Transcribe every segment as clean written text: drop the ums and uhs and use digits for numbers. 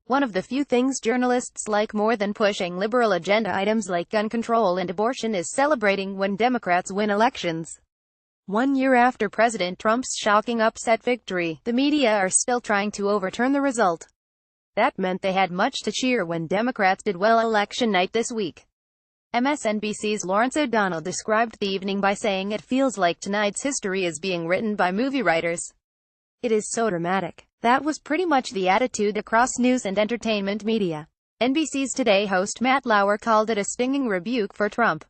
One of the few things journalists like more than pushing liberal agenda items like gun control and abortion is celebrating when Democrats win elections. 1 year after President Trump's shocking upset victory, the media are still trying to overturn the result. That meant they had much to cheer when Democrats did well election night this week. MSNBC's Lawrence O'Donnell described the evening by saying it feels like tonight's history is being written by movie writers. It is so dramatic. That was pretty much the attitude across news and entertainment media. NBC's Today host Matt Lauer called it a stinging rebuke for Trump.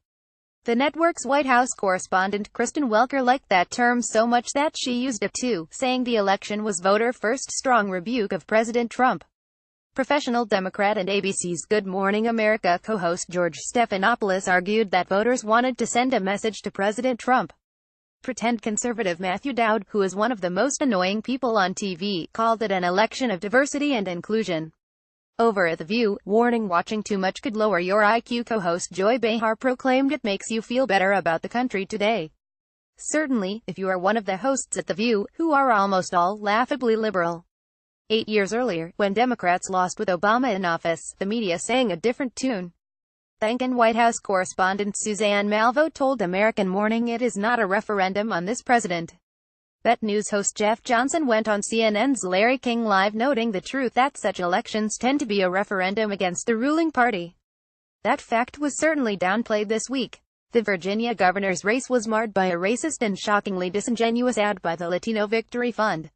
The network's White House correspondent Kristen Welker liked that term so much that she used it too, saying the election was voter first strong rebuke of President Trump. Professional Democrat and ABC's Good Morning America co-host George Stephanopoulos argued that voters wanted to send a message to President Trump. Pretend conservative Matthew Dowd, who is one of the most annoying people on TV, called it an election of diversity and inclusion. Over at The View, warning watching too much could lower your IQ, co-host Joy Behar proclaimed it makes you feel better about the country today. Certainly, if you are one of the hosts at The View, who are almost all laughably liberal. 8 years earlier, when Democrats lost with Obama in office, the media sang a different tune. Thankin White House correspondent Suzanne Malveaux told American Morning it is not a referendum on this president. Bet News host Jeff Johnson went on CNN's Larry King Live noting the truth that such elections tend to be a referendum against the ruling party. That fact was certainly downplayed this week. The Virginia governor's race was marred by a racist and shockingly disingenuous ad by the Latino Victory Fund.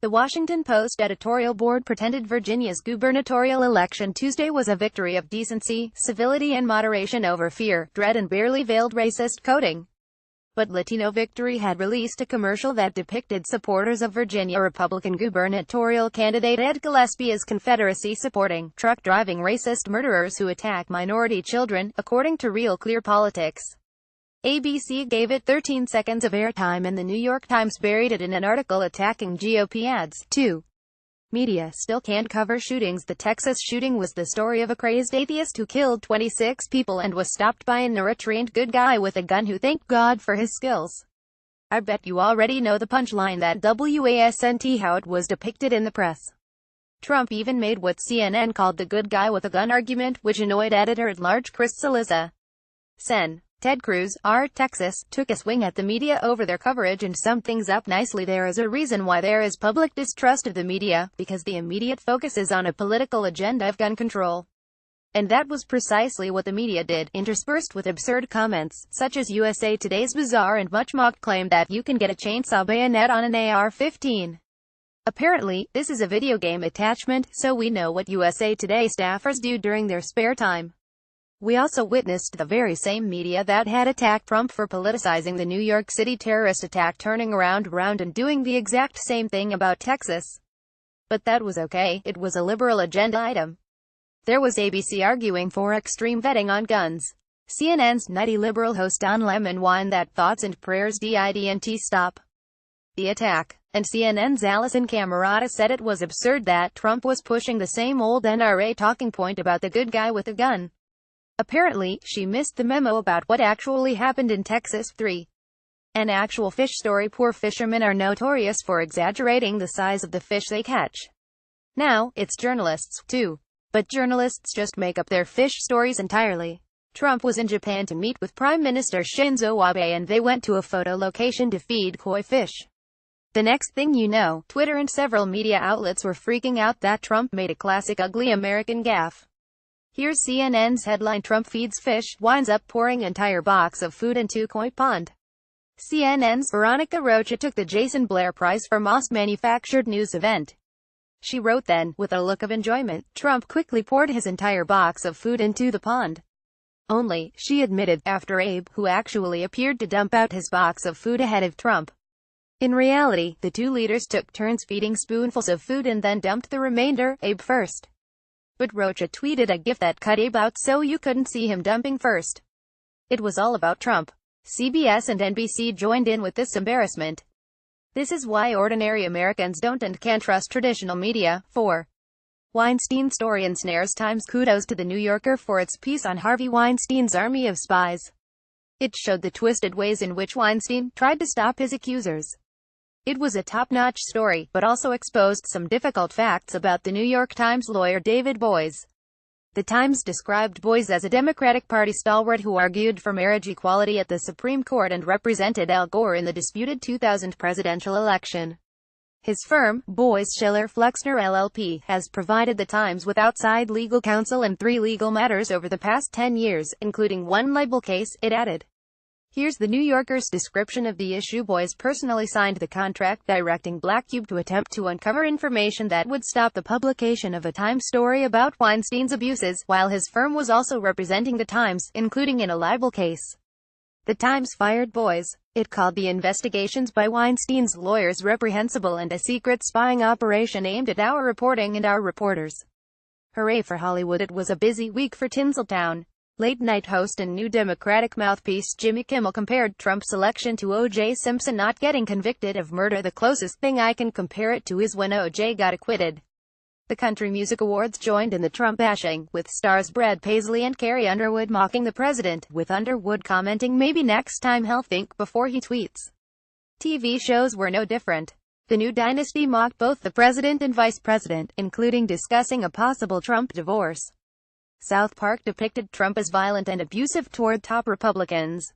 The Washington Post editorial board pretended Virginia's gubernatorial election Tuesday was a victory of decency, civility and moderation over fear, dread and barely veiled racist coding. But Latino Victory had released a commercial that depicted supporters of Virginia Republican gubernatorial candidate Ed Gillespie as Confederacy-supporting, truck-driving racist murderers who attack minority children, according to Real Clear Politics. ABC gave it 13 seconds of airtime and the New York Times buried it in an article attacking GOP ads, too. Media still can't cover shootings. The Texas shooting was the story of a crazed atheist who killed 26 people and was stopped by an trained good guy with a gun who thanked God for his skills. I bet you already know the punchline that wasn't how it was depicted in the press. Trump even made what CNN called the good guy with a gun argument, which annoyed editor-at-large Chris Cillizza. Sen. Ted Cruz, Texas, took a swing at the media over their coverage and summed things up nicely. There is a reason why there is public distrust of the media, because the immediate focus is on a political agenda of gun control. And that was precisely what the media did, interspersed with absurd comments, such as USA Today's bizarre and much mocked claim that you can get a chainsaw bayonet on an AR-15. Apparently, this is a video game attachment, so we know what USA Today staffers do during their spare time. We also witnessed the very same media that had attacked Trump for politicizing the New York City terrorist attack turning around and doing the exact same thing about Texas. But that was okay, it was a liberal agenda item. There was ABC arguing for extreme vetting on guns. CNN's nutty liberal host Don Lemon whined that thoughts and prayers didn't stop the attack. And CNN's Allison Camerata said it was absurd that Trump was pushing the same old NRA talking point about the good guy with a gun. Apparently, she missed the memo about what actually happened in Texas. 3. An actual fish story. Poor fishermen are notorious for exaggerating the size of the fish they catch. Now, it's journalists, too. But journalists just make up their fish stories entirely. Trump was in Japan to meet with Prime Minister Shinzo Abe and they went to a photo location to feed koi fish. The next thing you know, Twitter and several media outlets were freaking out that Trump made a classic ugly American gaffe. Here's CNN's headline: Trump feeds fish, winds up pouring entire box of food into koi pond. CNN's Veronica Rocha took the Jason Blair Prize for Most Manufactured News event. She wrote then, with a look of enjoyment, Trump quickly poured his entire box of food into the pond. Only, she admitted, after Abe, who actually appeared to dump out his box of food ahead of Trump. In reality, the two leaders took turns feeding spoonfuls of food and then dumped the remainder, Abe first. But Rocha tweeted a gif that cut Abe out so you couldn't see him dumping first. It was all about Trump. CBS and NBC joined in with this embarrassment. This is why ordinary Americans don't and can't trust traditional media. 4. Weinstein story ensnares Times. Kudos to The New Yorker for its piece on Harvey Weinstein's army of spies. It showed the twisted ways in which Weinstein tried to stop his accusers. It was a top-notch story, but also exposed some difficult facts about the New York Times lawyer David Boies. The Times described Boies as a Democratic Party stalwart who argued for marriage equality at the Supreme Court and represented Al Gore in the disputed 2000 presidential election. His firm, Boies Schiller Flexner LLP, has provided the Times with outside legal counsel in 3 legal matters over the past 10 years, including 1 libel case, it added. Here's the New Yorker's description of the issue. Boies personally signed the contract directing Black Cube to attempt to uncover information that would stop the publication of a Times story about Weinstein's abuses, while his firm was also representing the Times, including in a libel case. The Times fired Boies. It called the investigations by Weinstein's lawyers reprehensible and a secret spying operation aimed at our reporting and our reporters. Hooray for Hollywood. It was a busy week for Tinseltown. Late-night host and new Democratic mouthpiece Jimmy Kimmel compared Trump's election to O.J. Simpson not getting convicted of murder. The closest thing I can compare it to is when O.J. got acquitted. The Country Music Awards joined in the Trump bashing, with stars Brad Paisley and Carrie Underwood mocking the president, with Underwood commenting maybe next time he'll think before he tweets. TV shows were no different. The new dynasty mocked both the president and vice president, including discussing a possible Trump divorce. South Park depicted Trump as violent and abusive toward top Republicans.